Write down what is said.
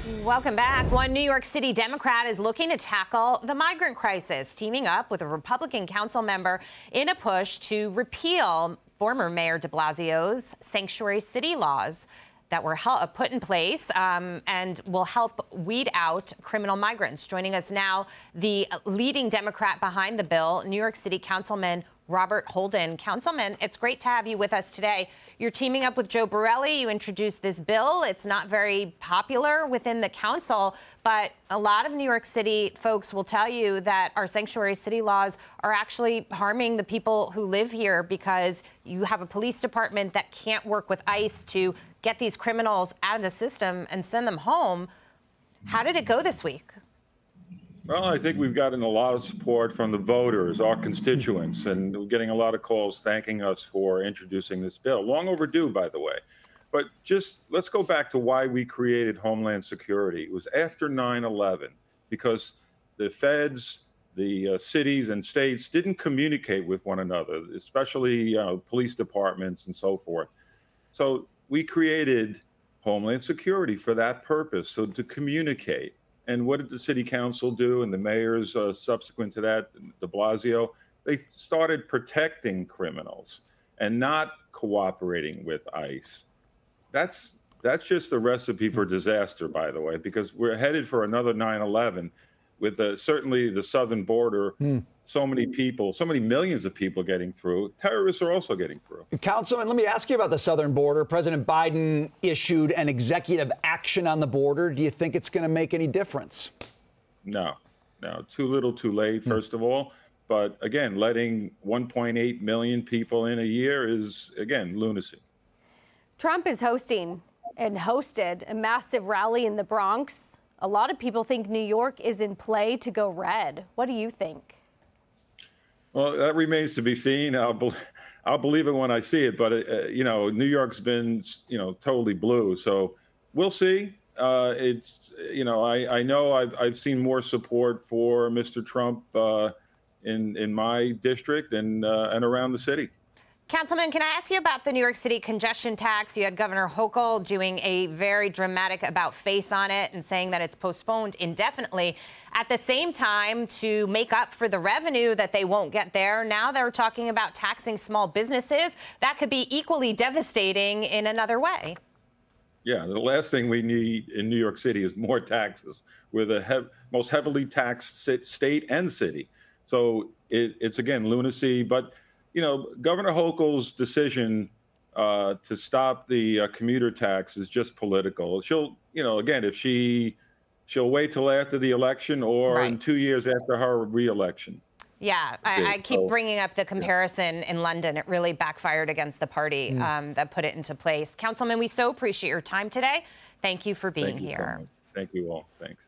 Welcome back. One New York City Democrat is looking to tackle the migrant crisis, teaming up with a Republican council member in a push to repeal former Mayor de Blasio's sanctuary city laws that were put in place and will help weed out criminal migrants. Joining us now, the leading Democrat behind the bill, New York City Councilman Robert Holden. Councilman, it's great to have you with us today. You're teaming up with Joe Borelli. You introduced this bill. It's not very popular within the council, but a lot of New York City folks will tell you that our sanctuary city laws are actually harming the people who live here because you have a police department that can't work with ICE to get these criminals out of the system and send them home. How did it go this week? Well, I think we've gotten a lot of support from the voters, our constituents, and we're getting a lot of calls thanking us for introducing this bill. Long overdue, by the way. But just let's go back to why we created Homeland Security. It was after 9/11 because the feds, the cities and states didn't communicate with one another, especially police departments and so forth. So we created Homeland Security for that purpose, so to communicate. And what did the city council do and the mayors subsequent to that, de Blasio? They started protecting criminals and not cooperating with ICE. That's just a recipe for disaster, by the way, because we're headed for another 9/11 with certainly the southern border. So many people, so many millions of people getting through. Terrorists are also getting through. Councilman, let me ask you about the southern border. President Biden issued an executive action on the border. Do you think it's going to make any difference? No, too little, too late, first of all. But again, letting 1.8 million people in a year is, again, lunacy. Trump is hosted a massive rally in the Bronx. A lot of people think New York is in play to go red. What do you think? Well, that remains to be seen. I'll believe it when I see it. But, New York's been, totally blue. So we'll see. I know I've seen more support for Mr. Trump in my district and around the city. Councilman, can I ask you about the New York City congestion tax? You had Governor Hochul doing a very dramatic about-face on it and saying that it's postponed indefinitely. At the same time, to make up for the revenue that they won't get there, now they're talking about taxing small businesses. That could be equally devastating in another way. Yeah, the last thing we need in New York City is more taxes. We're the most heavily taxed state and city. So it's, again, lunacy. But Governor Hochul's decision to stop the commuter tax is just political. She'll, again, if she'll wait till after the election or in 2 years after her reelection. Yeah, I keep bringing up the comparison in London. It really backfired against the party that put it into place. Councilman, we so appreciate your time today. Thank you for being here. Thank you all. Thanks.